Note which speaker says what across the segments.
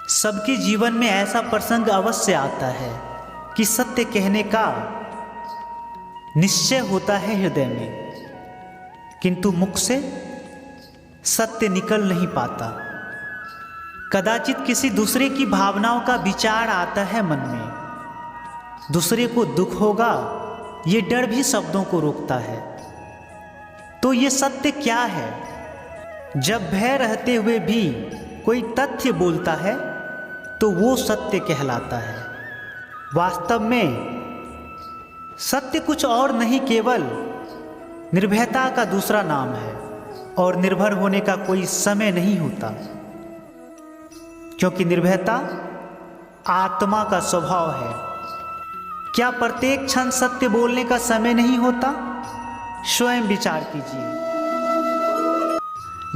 Speaker 1: सबके जीवन में ऐसा प्रसंग अवश्य आता है कि सत्य कहने का निश्चय होता है हृदय में, किंतु मुख से सत्य निकल नहीं पाता। कदाचित किसी दूसरे की भावनाओं का विचार आता है मन में, दूसरे को दुख होगा ये डर भी शब्दों को रोकता है। तो ये सत्य क्या है? जब भय रहते हुए भी कोई तथ्य बोलता है तो वो सत्य कहलाता है। वास्तव में सत्य कुछ और नहीं, केवल निर्भयता का दूसरा नाम है। और निर्भर होने का कोई समय नहीं होता, क्योंकि निर्भयता आत्मा का स्वभाव है। क्या प्रत्येक क्षण सत्य बोलने का समय नहीं होता? स्वयं विचार कीजिए।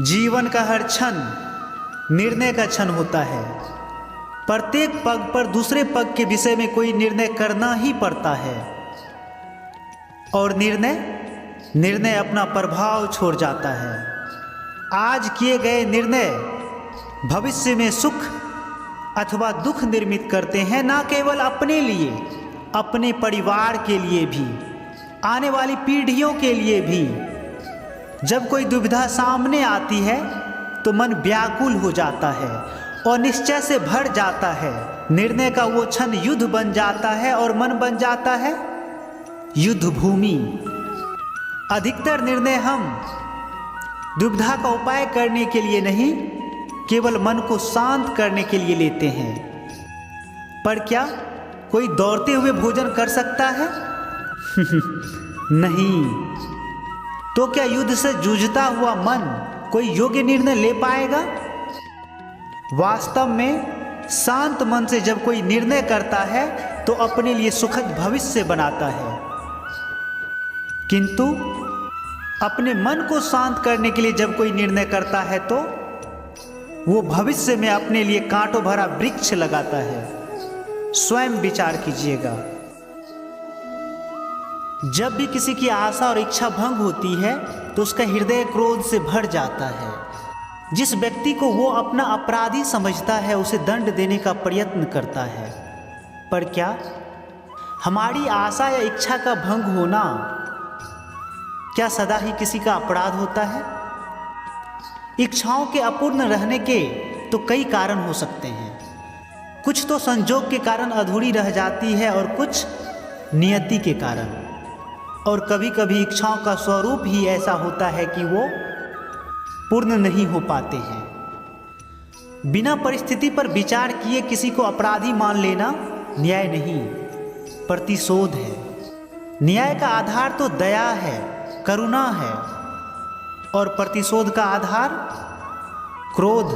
Speaker 1: जीवन का हर क्षण निर्णय का क्षण होता है। प्रत्येक पग पर दूसरे पग के विषय में कोई निर्णय करना ही पड़ता है, और निर्णय अपना प्रभाव छोड़ जाता है। आज किए गए निर्णय भविष्य में सुख अथवा दुख निर्मित करते हैं, ना केवल अपने लिए, अपने परिवार के लिए भी, आने वाली पीढ़ियों के लिए भी। जब कोई दुविधा सामने आती है तो मन व्याकुल हो जाता है और निश्चय से भर जाता है। निर्णय का वो क्षण युद्ध बन जाता है और मन बन जाता है युद्ध भूमि। अधिकतर निर्णय हम दुविधा का उपाय करने के लिए नहीं, केवल मन को शांत करने के लिए लेते हैं। पर क्या कोई दौड़ते हुए भोजन कर सकता है? नहीं। तो क्या युद्ध से जूझता हुआ मन कोई योग्य निर्णय ले पाएगा? वास्तव में शांत मन से जब कोई निर्णय करता है तो अपने लिए सुखद भविष्य बनाता है, किंतु अपने मन को शांत करने के लिए जब कोई निर्णय करता है तो वो भविष्य में अपने लिए कांटों भरा वृक्ष लगाता है। स्वयं विचार कीजिएगा। जब भी किसी की आशा और इच्छा भंग होती है तो उसका हृदय क्रोध से भर जाता है। जिस व्यक्ति को वो अपना अपराधी समझता है उसे दंड देने का प्रयत्न करता है। पर क्या हमारी आशा या इच्छा का भंग होना क्या सदा ही किसी का अपराध होता है? इच्छाओं के अपूर्ण रहने के तो कई कारण हो सकते हैं। कुछ तो संजोग के कारण अधूरी रह जाती है और कुछ नियति के कारण, और कभी कभी इच्छाओं का स्वरूप ही ऐसा होता है कि वो पूर्ण नहीं हो पाते हैं। बिना परिस्थिति पर विचार किए किसी को अपराधी मान लेना न्याय नहीं, प्रतिशोध है। न्याय का आधार तो दया है, करुणा है, और प्रतिशोध का आधार क्रोध,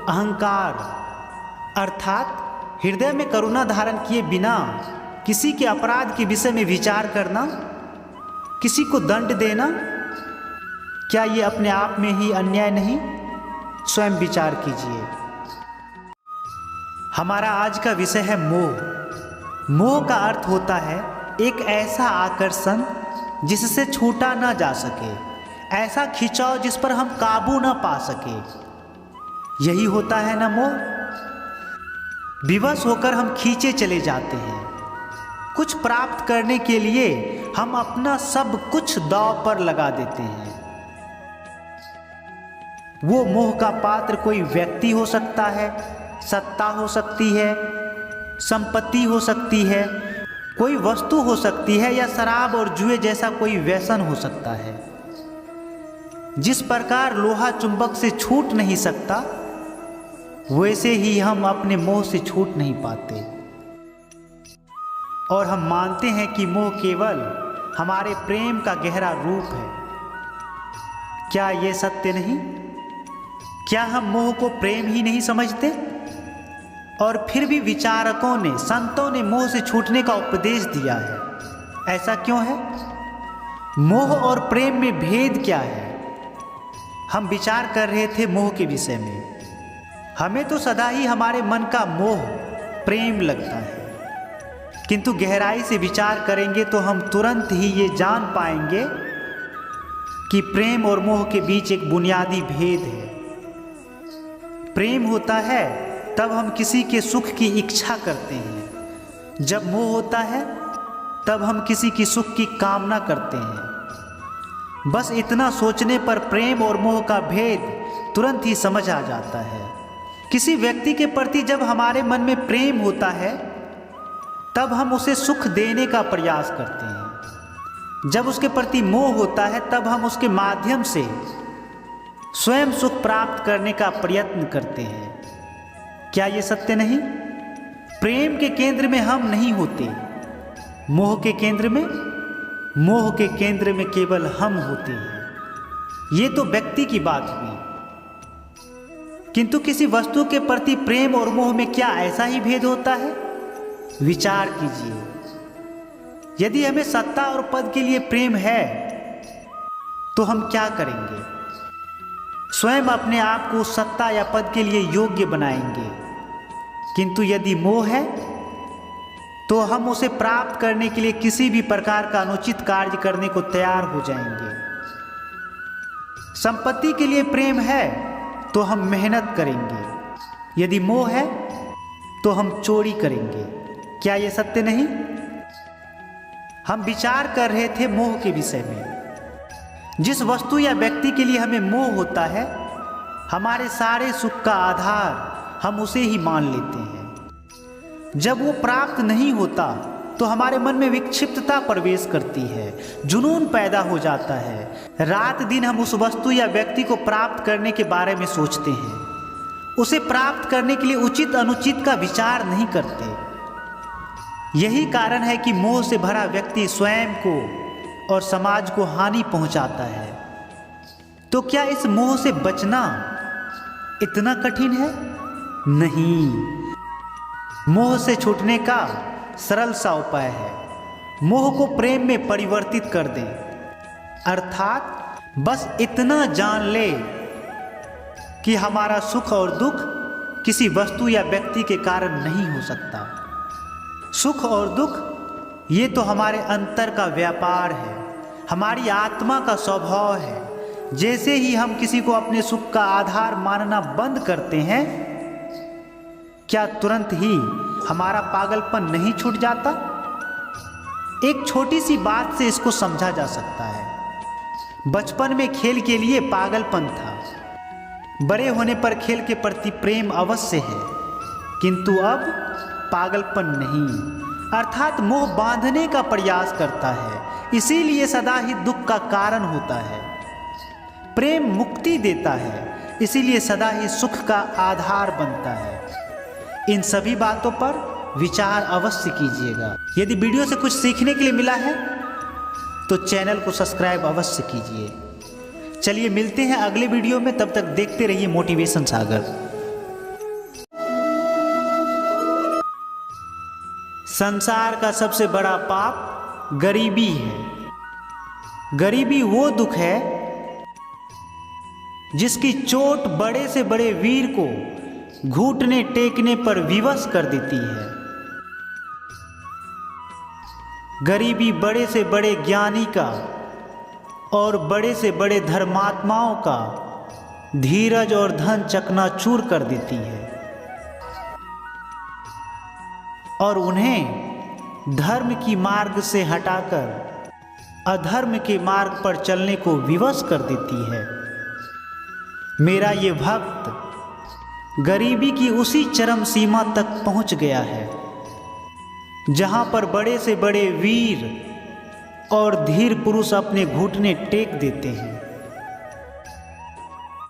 Speaker 1: अहंकार। अर्थात हृदय में करुणा धारण किए बिना किसी के अपराध के विषय में विचार करना, किसी को दंड देना, क्या ये अपने आप में ही अन्याय नहीं? स्वयं विचार कीजिए। हमारा आज का विषय है मोह। मोह का अर्थ होता है एक ऐसा आकर्षण जिससे छूटा ना जा सके, ऐसा खिंचाव जिस पर हम काबू ना पा सके। यही होता है ना मोह। विवश होकर हम खींचे चले जाते हैं। कुछ प्राप्त करने के लिए हम अपना सब कुछ दांव पर लगा देते हैं। वो मोह का पात्र कोई व्यक्ति हो सकता है, सत्ता हो सकती है, संपत्ति हो सकती है, कोई वस्तु हो सकती है, या शराब और जुए जैसा कोई व्यसन हो सकता है। जिस प्रकार लोहा चुंबक से छूट नहीं सकता, वैसे ही हम अपने मोह से छूट नहीं पाते। और हम मानते हैं कि मोह केवल हमारे प्रेम का गहरा रूप है। क्या ये सत्य नहीं? क्या हम मोह को प्रेम ही नहीं समझते? और फिर भी विचारकों ने, संतों ने मोह से छूटने का उपदेश दिया है। ऐसा क्यों है? मोह और प्रेम में भेद क्या है? हम विचार कर रहे थे मोह के विषय में। हमें तो सदा ही हमारे मन का मोह प्रेम लगता है, किंतु गहराई से विचार करेंगे तो हम तुरंत ही ये जान पाएंगे कि प्रेम और मोह के बीच एक बुनियादी भेद है। प्रेम होता है तब हम किसी के सुख की इच्छा करते हैं। जब मोह होता है तब हम किसी की सुख की कामना करते हैं। बस इतना सोचने पर प्रेम और मोह का भेद तुरंत ही समझ आ जाता है। किसी व्यक्ति के प्रति जब हमारे मन में प्रेम होता है तब हम उसे सुख देने का प्रयास करते हैं। जब उसके प्रति मोह होता है तब हम उसके माध्यम से स्वयं सुख प्राप्त करने का प्रयत्न करते हैं। क्या ये सत्य नहीं? प्रेम के केंद्र में हम नहीं होते, मोह के केंद्र में केवल हम होते हैं। ये तो व्यक्ति की बात हुई, किंतु किसी वस्तु के प्रति प्रेम और मोह में क्या ऐसा ही भेद होता है? विचार कीजिए। यदि हमें सत्ता और पद के लिए प्रेम है तो हम क्या करेंगे? स्वयं अपने आप को सत्ता या पद के लिए योग्य बनाएंगे। किंतु यदि मोह है तो हम उसे प्राप्त करने के लिए किसी भी प्रकार का अनुचित कार्य करने को तैयार हो जाएंगे। संपत्ति के लिए प्रेम है तो हम मेहनत करेंगे। यदि मोह है तो हम चोरी करेंगे। क्या यह सत्य नहीं? हम विचार कर रहे थे मोह के विषय में। जिस वस्तु या व्यक्ति के लिए हमें मोह होता है, हमारे सारे सुख का आधार हम उसे ही मान लेते हैं। जब वो प्राप्त नहीं होता तो हमारे मन में विक्षिप्तता प्रवेश करती है, जुनून पैदा हो जाता है। रात दिन हम उस वस्तु या व्यक्ति को प्राप्त करने के बारे में सोचते हैं। उसे प्राप्त करने के लिए उचित अनुचित का विचार नहीं करते। यही कारण है कि मोह से भरा व्यक्ति स्वयं को और समाज को हानि पहुंचाता है। तो क्या इस मोह से बचना इतना कठिन है? नहीं। मोह से छूटने का सरल सा उपाय है। मोह को प्रेम में परिवर्तित कर दें, अर्थात बस इतना जान ले कि हमारा सुख और दुख किसी वस्तु या व्यक्ति के कारण नहीं हो सकता। सुख और दुख ये तो हमारे अंतर का व्यापार है, हमारी आत्मा का स्वभाव है। जैसे ही हम किसी को अपने सुख का आधार मानना बंद करते हैं, क्या तुरंत ही हमारा पागलपन नहीं छूट जाता? एक छोटी सी बात से इसको समझा जा सकता है। बचपन में खेल के लिए पागलपन था, बड़े होने पर खेल के प्रति प्रेम अवश्य है, किंतु अब पागलपन नहीं, अर्थात मोह बांधने का प्रयास करता है। इसीलिए सदा ही दुख का कारण होता है। प्रेम मुक्ति देता है, इसीलिए सदा ही सुख का आधार बनता है। इन सभी बातों पर विचार अवश्य कीजिएगा। यदि वीडियो से कुछ सीखने के लिए मिला है तो चैनल को सब्सक्राइब अवश्य कीजिए। चलिए मिलते हैं अगले वीडियो में, तब तक देखते रहिए मोटिवेशन सागर। संसार का सबसे बड़ा पाप गरीबी है। गरीबी वो दुख है जिसकी चोट बड़े से बड़े वीर को घुटने टेकने पर विवश कर देती है। गरीबी बड़े से बड़े ज्ञानी का और बड़े से बड़े धर्मात्माओं का धीरज और धन चकनाचूर कर देती है और उन्हें धर्म की मार्ग से हटाकर अधर्म के मार्ग पर चलने को विवश कर देती है। मेरा ये भक्त गरीबी की उसी चरम सीमा तक पहुंच गया है जहां पर बड़े से बड़े वीर और धीर पुरुष अपने घुटने टेक देते हैं।